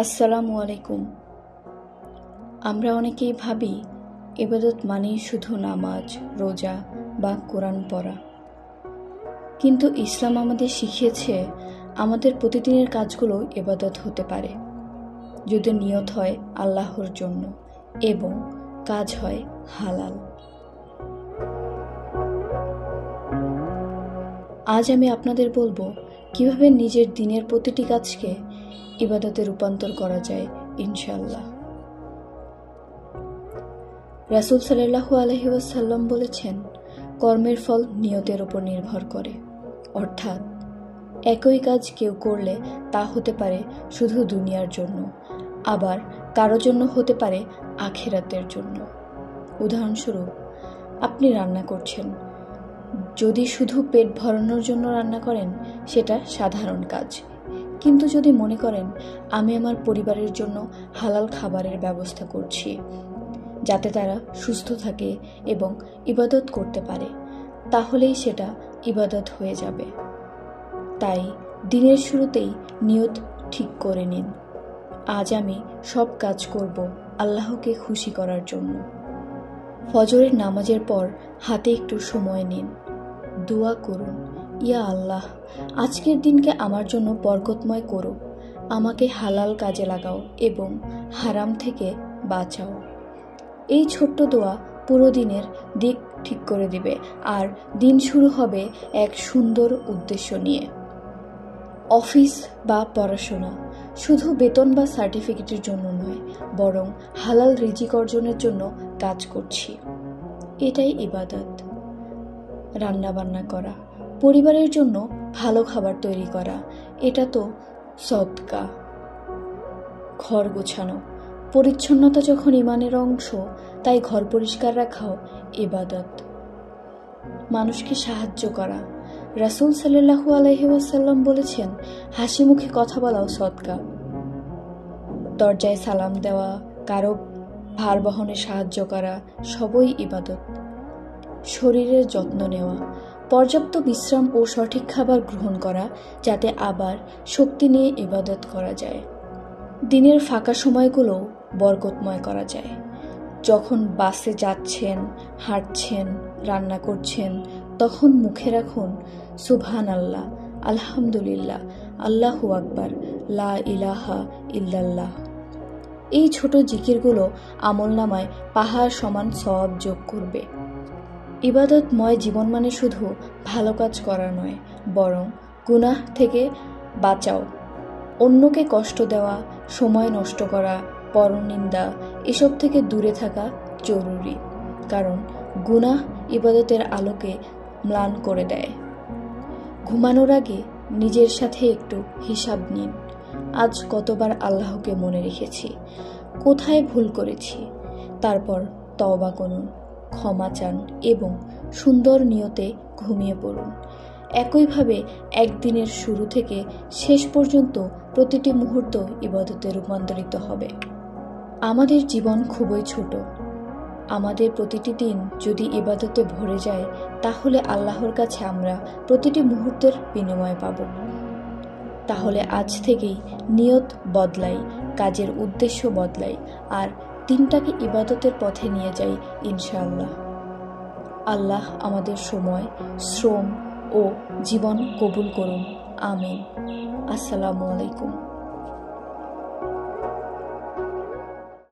আসসালামু আলাইকুম। আমরা অনেকেই ভাবি ইবাদত মানেই শুধু নামাজ, রোজা বা কোরআন পড়া, কিন্তু ইসলাম আমাদের শিখিয়েছে আমাদের প্রতিদিনের কাজগুলো ইবাদত হতে পারে যদি নিয়ত হয় আল্লাহর জন্য এবং কাজ হয় হালাল। আজ আমি আপনাদের বলবো কিভাবে নিজের দিনের প্রতিটি কাজকে ইবাদতে রূপান্তর করা যায় ইনশাআল্লাহ। রাসূল সাল্লাল্লাহু আলাইহি ওয়াসাল্লাম বলেছেন, কর্মের ফল নিয়তের উপর নির্ভর করে। অর্থাৎ একই কাজ কেউ করলে তা হতে পারে শুধু দুনিয়ার জন্য, আবার কারো জন্য হতে পারে আখিরাতের জন্য। উদাহরণস্বরূপ, আপনি রান্না করছেন, যদি শুধু পেট ভরানোর জন্য রান্না করেন সেটা সাধারণ কাজ, কিন্তু যদি মনে করেন আমি আমার পরিবারের জন্য হালাল খাবারের ব্যবস্থা করছি যাতে তারা সুস্থ থাকে এবং ইবাদত করতে পারে, তাহলেই সেটা ইবাদত হয়ে যাবে। তাই দিনের শুরুতেই নিয়ত ঠিক করে নিন, আজ আমি সব কাজ করব আল্লাহকে খুশি করার জন্য। ফজরের নামাজের পর হাতে একটু সময় নিন, দোয়া করুন, ইয়া আল্লাহ, আজকের দিনকে আমার জন্য বরকতময় করো, আমাকে হালাল কাজে লাগাও এবং হারাম থেকে বাঁচাও। এই ছোট্ট দোয়া পুরো দিনের দিক ঠিক করে দিবে আর দিন শুরু হবে এক সুন্দর উদ্দেশ্য নিয়ে। অফিস বা পড়াশোনা শুধু বেতন বা সার্টিফিকেটের জন্য নয়, বরং হালাল রিজিক অর্জনের জন্য কাজ করছি, এটাই ইবাদত। রান্নাবান্না করা, পরিবারের জন্য ভালো খাবার তৈরি করা, এটা তো সদকা। ঘর গোছানো, পরিচ্ছন্নতা যখন ইমানের অংশ, তাই ঘর পরিষ্কার রাখাও ইবাদত। মানুষকে সাহায্য করা, রাসূল সাল্লাল্লাহু আলাইহি ওয়াসাল্লাম বলেছেন, হাসি মুখে কথা বলাও সদকা। দরজায় সালাম দেওয়া, কারো ভার বহনে সাহায্য করা, সবই ইবাদত। শরীরের যত্ন নেওয়া, পর্যাপ্ত বিশ্রাম ও সঠিক খাবার গ্রহণ করা যাতে আবার শক্তি নিয়ে ইবাদত করা যায়। দিনের ফাঁকা সময়গুলো বরকতময় করা যায়। যখন বাসে যাচ্ছেন, হাঁটছেন, রান্না করছেন, তখন মুখে রাখুন সুবহানাল্লাহ, আলহামদুলিল্লাহ, আল্লাহু আকবার, লা ইলাহা ইল্লাল্লাহ। এই ছোট জিকিরগুলো আমলনামায় পাহাড় সমান সওয়াব যোগ করবে। ইবাদতময় জীবন মানে শুধু ভালো কাজ করা নয়, বরং গুনাহ থেকে বাঁচাও। অন্যকে কষ্ট দেওয়া, সময় নষ্ট করা, পরনিন্দা এসব থেকে দূরে থাকা জরুরি, কারণ গুনাহ ইবাদতের আলোকে ম্লান করে দেয়। ঘুমানোর আগে নিজের সাথে একটু হিসাব নিন, আজ কতবার আল্লাহকে মনে রেখেছি, কোথায় ভুল করেছি। তারপর তওবা করুন, ক্ষমা চান এবং সুন্দর নিয়তে ঘুমিয়ে পড়ুন। একইভাবে একদিনের শুরু থেকে শেষ পর্যন্ত প্রতিটি মুহূর্ত ইবাদতে রূপান্তরিত হবে। আমাদের জীবন খুবই ছোট, আমাদের প্রতিটি দিন যদি ইবাদতে ভরে যায় তাহলে আল্লাহর কাছে আমরা প্রতিটি মুহূর্তের বিনিময় পাব। তাহলে আজ থেকেই নিয়ত বদলাই, কাজের উদ্দেশ্য বদলাই আর দিনটাকে ইবাদতের পথে নিয়ে যাই ইনশাআল্লাহ। আল্লাহ আমাদের সময়, শ্রম ও জীবন কবুল করুন, আমিন। আসসালামু আলাইকুম।